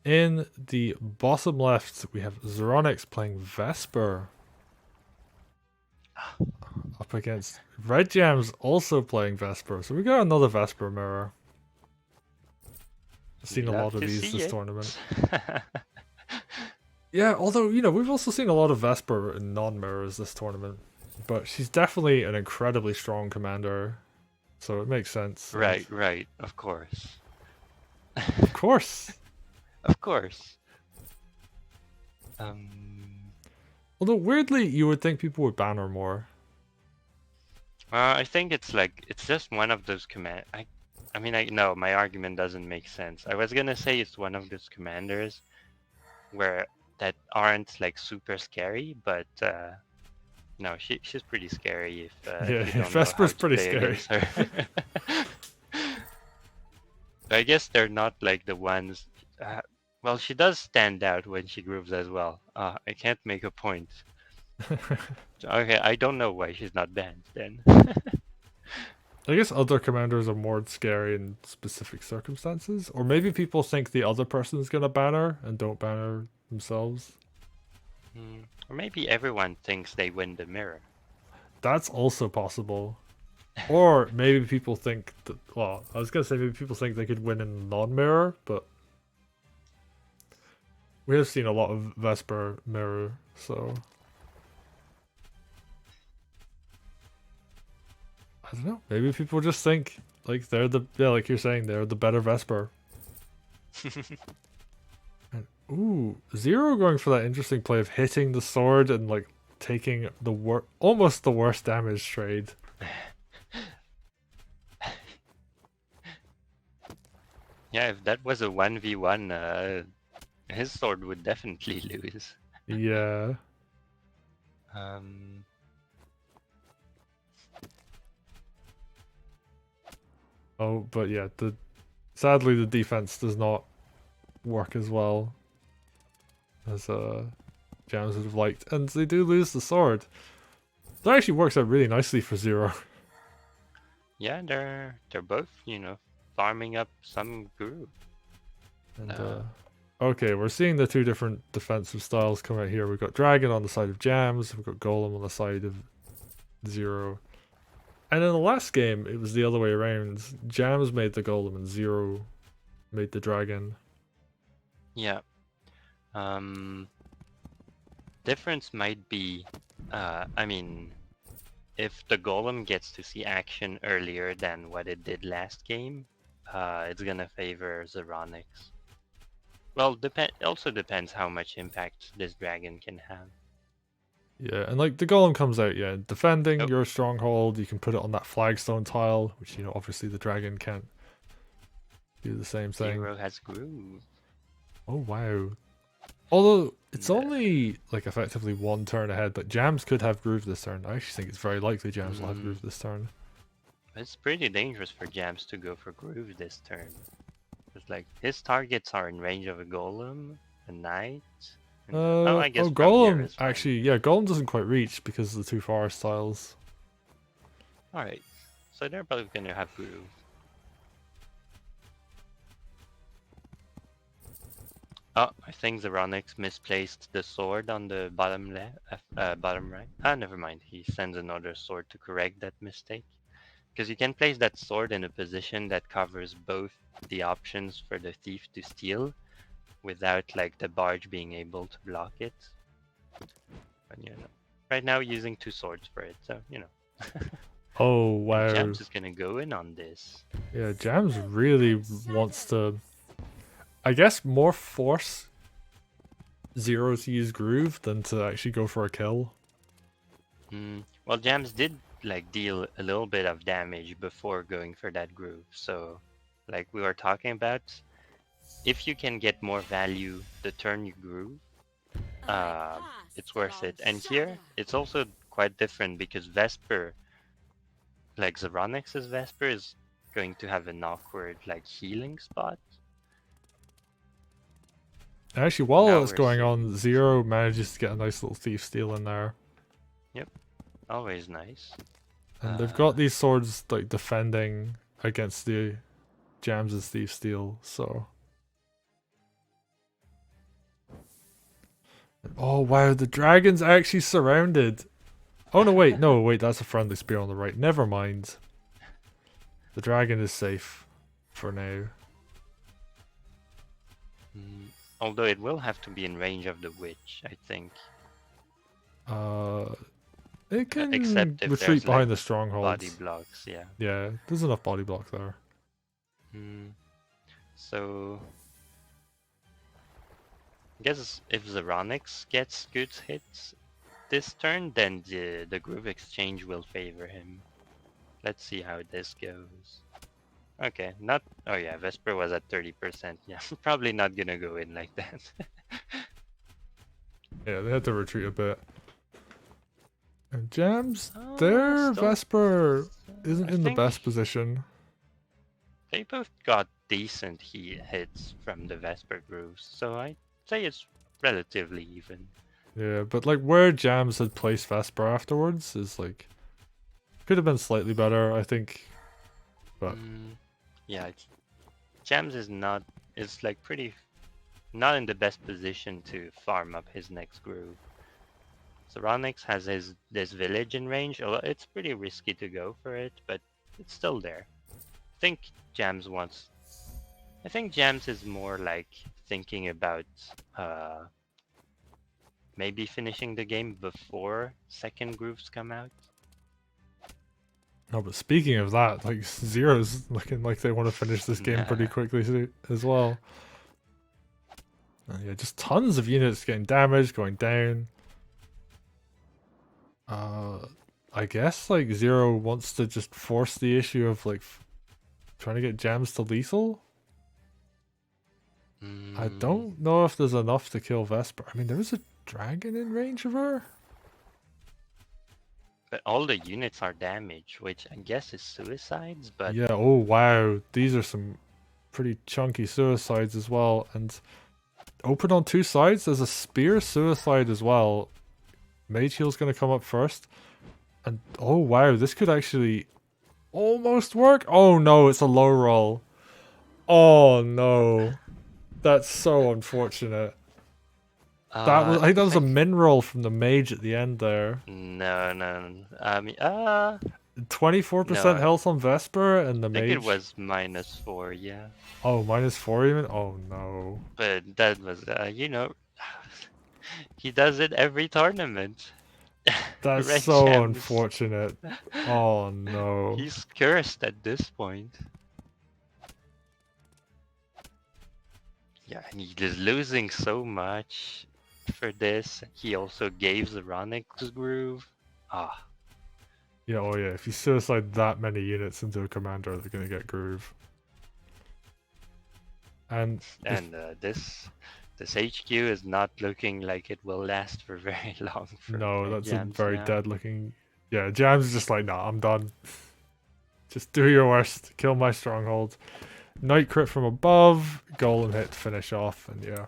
In the bottom left, we have Zeronix playing Vesper up against RedJams also playing Vesper. So we got another Vesper mirror. I've We seen a lot love of to these see this it. tournament. Yeah, although, we've also seen a lot of Vesper in non-mirrors this tournament. But she's definitely an incredibly strong commander. So it makes sense. And Right, right, of course. of course. Of course. Um, Although weirdly, you would think people would ban her more. I think it's just one of those command. I mean, I no, my argument doesn't make sense. I was gonna say it's one of those commanders where that aren't like super scary, but no, she's pretty scary Yeah, if you don't know how Vesper's to pretty play scary. against her. I guess they're not like the ones. Well, she does stand out when she grooves as well. I can't make a point. Okay, I don't know why she's not banned then. I guess other commanders are more scary in specific circumstances. Or maybe people think the other person's gonna ban her and don't ban her themselves. Or maybe everyone thinks they win the mirror. That's also possible. Or maybe people think that, well, I was gonna say maybe people think they could win in non-mirror, but we have seen a lot of Vesper mirror, so I don't know. Maybe people just think like they're the, yeah, like you're saying, they're the better Vesper. And, ooh, Zero going for that interesting play of hitting the sword and like taking the almost the worst damage trade. Yeah, if that was a 1v1, his sword would definitely lose. Yeah. Um, Oh, but yeah, sadly the defense does not work as well as Jams would have liked, and they do lose the sword. That actually works out really nicely for Zero. yeah, they're both, farming up some groove. And Uh, okay, we're seeing the two different defensive styles come out here. We've got Dragon on the side of Jams, we've got Golem on the side of Zero. And in the last game, it was the other way around. Jams made the Golem and Zero made the Dragon. yeah. Difference might be, I mean, if the golem gets to see action earlier than what it did last game, it's gonna favor Zeronix. Well, also depends how much impact this dragon can have. Yeah, and like the Golem comes out, yeah, defending Oh, your stronghold, you can put it on that flagstone tile, which, obviously the Dragon can't do the same thing. Zero has groove. Oh, wow. Although, it's And, only, like, effectively one turn ahead, but Jams could have Groove this turn. I actually think it's very likely Jams will have mm, Groove this turn. it's pretty dangerous for Jams to go for groove this turn. It's like his targets are in range of a golem, a knight, and oh, I guess Oh, from here Golem, is fine. actually, yeah, Golem doesn't quite reach because of the two forest tiles. All right, so they're both gonna have groove. Oh, I think Zeronix misplaced the sword on the bottom left, bottom right. Ah, never mind. He sends another sword to correct that mistake. Because you can place that sword in a position that covers both the options for the thief to steal, without like the barge being able to block it. But right now using two swords for it, so Oh, And wow. Jams is gonna go in on this. Yeah, Jams really wants to, I guess, more force Zero to use Groove than to actually go for a kill. Well, Jams did like deal a little bit of damage before going for that groove, so like we were talking about, if you can get more value the turn you groove, it's worth it. And here it's also quite different because Vesper, like Zeronix's Vesper, is going to have an awkward like healing spot. Actually, while Now it's we're going seeing on, Zero manages to get a nice little thief steal in there. Yep, always nice. And they've got these swords like defending against the Jams' thief steal, so Oh wow, the dragon's actually surrounded. Oh no, wait, no, wait, that's a friendly spear on the right. Never mind. The dragon is safe for now. Mm, although it will have to be in range of the witch, I think. Uh, it can Except if retreat there's like behind the body strongholds. blocks, yeah. Yeah, there's enough body block there. So I guess if Zeronix gets good hits this turn, then the groove exchange will favor him. Let's see how this goes. Okay, not. Oh yeah, Vesper was at 30%. Yeah, probably not gonna go in like that. Yeah, they had to retreat a bit. And Jams, Oh, their still, Vesper isn't I in the think best position. they both got decent hits from the Vesper grooves, so I'd say it's relatively even. Yeah, but like where Jams had placed Vesper afterwards is like could have been slightly better, I think. But Yeah, Jams is not. It's like pretty not in the best position to farm up his next groove. Zeronix has this village in range. Although it's pretty risky to go for it, but it's still there. I think Jams wants. I think Jams is more like thinking about maybe finishing the game before second grooves come out. no, but speaking of that, like Zero's looking like they want to finish this game pretty quickly as well. Yeah, just tons of units getting damaged, going down. I guess like Zero wants to just force the issue of like trying to get Jams to lethal. I don't know if there's enough to kill Vesper. I mean, there is a dragon in range of her. But all the units are damaged, which I guess is suicides, but Yeah, oh wow. These are some pretty chunky suicides as well. And open on two sides, there's a spear suicide as well. Mage heal's gonna come up first. And oh wow, this could actually almost work. Oh no, it's a low roll. Oh no. That's so unfortunate. That was I think that was a min roll from the mage at the end there. No. I mean, 24% no, health on Vesper and the I think mage. it was -4, yeah. Oh, -4 even? Oh no. But that was, he does it every tournament. That's so RedJams. unfortunate. Oh no. He's cursed at this point. Yeah, and he is losing so much for this. He also gave Zeronix groove. Ah. Yeah, oh yeah, if you suicide that many units into a commander, they're gonna get groove. And this HQ is not looking like it will last for very long. For no, that's a Jams very now. dead looking. Yeah, Jams is just like, nah, I'm done. Just do your worst, kill my stronghold. Night crit from above, golem hit to finish off, and yeah.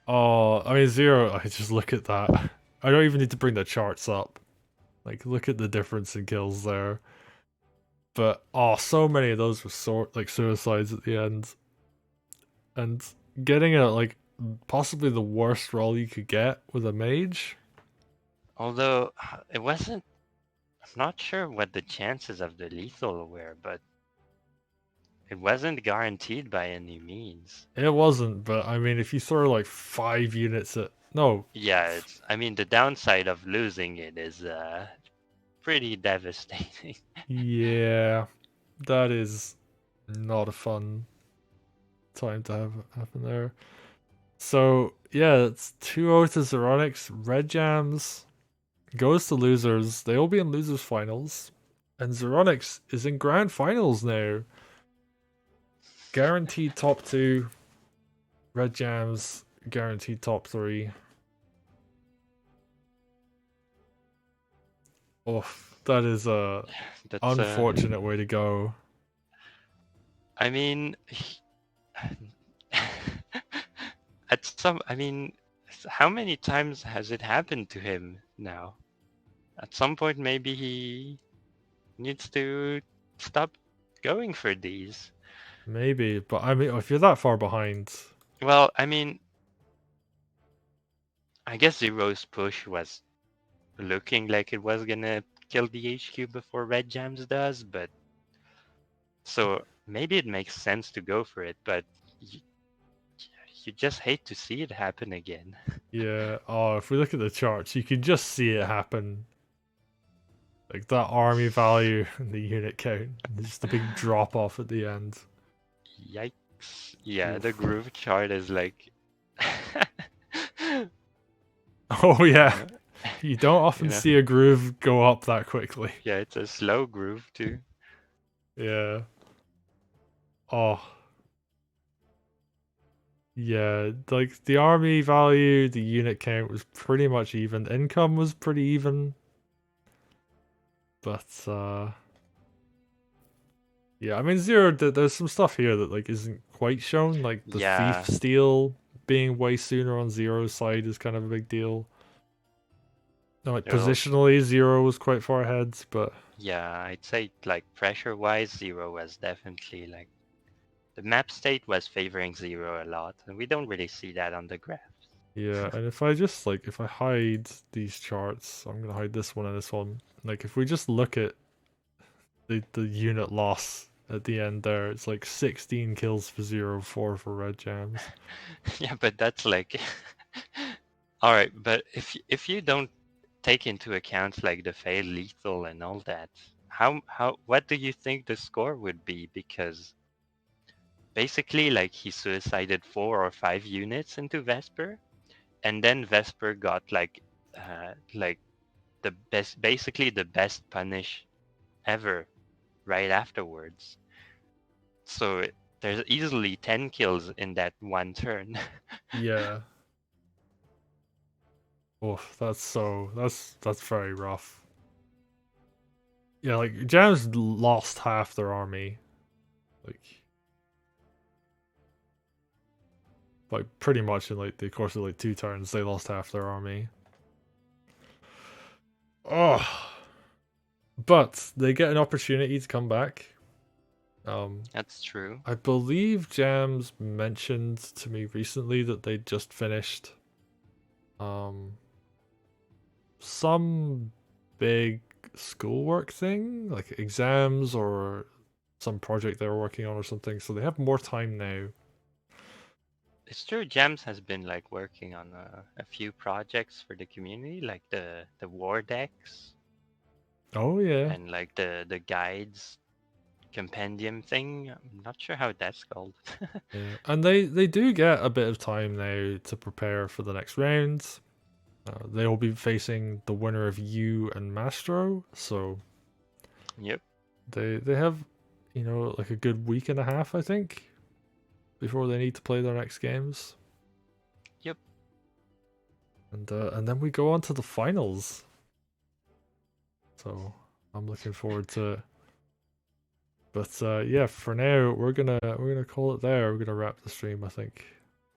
Oh, I mean Zero. I just look at that. I don't even need to bring the charts up. Like, look at the difference in kills there. But oh, so many of those were like suicides at the end, and getting a like possibly the worst roll you could get with a mage. Although it wasn't, I'm not sure what the chances of the lethal were, but it wasn't guaranteed by any means. It wasn't, but I mean, if you throw like 5 units at no, Yeah, I mean, the downside of losing it is pretty devastating. yeah, that is not a fun time to have happen there. So yeah, it's 2-0 to Zeronix. RedJams goes to losers. They will be in losers finals, and Zeronix is in grand finals now. Guaranteed top 2. RedJams guaranteed top 3. Oh, that is a unfortunate way to go. I mean, how many times has it happened to him now? At some point, maybe he needs to stop going for these. Maybe, but I mean, if you're that far behind, Well, I mean, I guess Zero's push was looking like it was gonna kill the HQ before RedJams does, but so maybe it makes sense to go for it, but you, you just hate to see it happen again. Yeah. Oh, if we look at the charts, you can just see it happen. Like that army value and the unit count. Just a big drop off at the end. Yikes. Yeah, the Oof. groove chart is like Oh yeah. uh, You don't you often know, see a groove go up that quickly. yeah, it's a slow groove too. Yeah. Oh. Yeah, like the army value, the unit count was pretty much even. Income was pretty even. But yeah, I mean Zero there's some stuff here that like isn't quite shown, like the thief Yeah, steal being way sooner on Zero's side is kind of a big deal. No, like well, positionally Zero was quite far ahead, but yeah, I'd say like pressure-wise, Zero was definitely like the map state was favoring Zero a lot, and we don't really see that on the graph. yeah, and if I just like if I hide these charts, I'm gonna hide this one and this one. Like if we just look at the unit loss at the end there, it's like 16 kills for Zero, 4 for RedJams. Yeah, but that's like all right, but if you don't take into account like the fail lethal and all that, how what do you think the score would be? Because basically like he suicided 4 or 5 units into Vesper, and then Vesper got like the best, basically the best punish ever right afterwards. So there's easily 10 kills in that one turn. Yeah. Oof, that's very rough. Yeah, like Jams lost half their army. Like pretty much in like the course of like 2 turns they lost half their army. Oh, but they get an opportunity to come back. That's true. I believe Jams mentioned to me recently that they just finished um some big schoolwork thing, like exams or some project they were working on or something, so they have more time now. It's true. Jams has been like working on a few projects for the community, like the war decks Oh yeah. and like the guides compendium thing. I'm not sure how that's called. Yeah. And they do get a bit of time now to prepare for the next round. They will be facing the winner of you and Mastro, so Yep. they have, you know, like a good week and a half, I think, before they need to play their next games. Yep. And then we go on to the finals. So I'm looking forward to it. But yeah, for now we're gonna call it there. We're gonna wrap the stream, I think.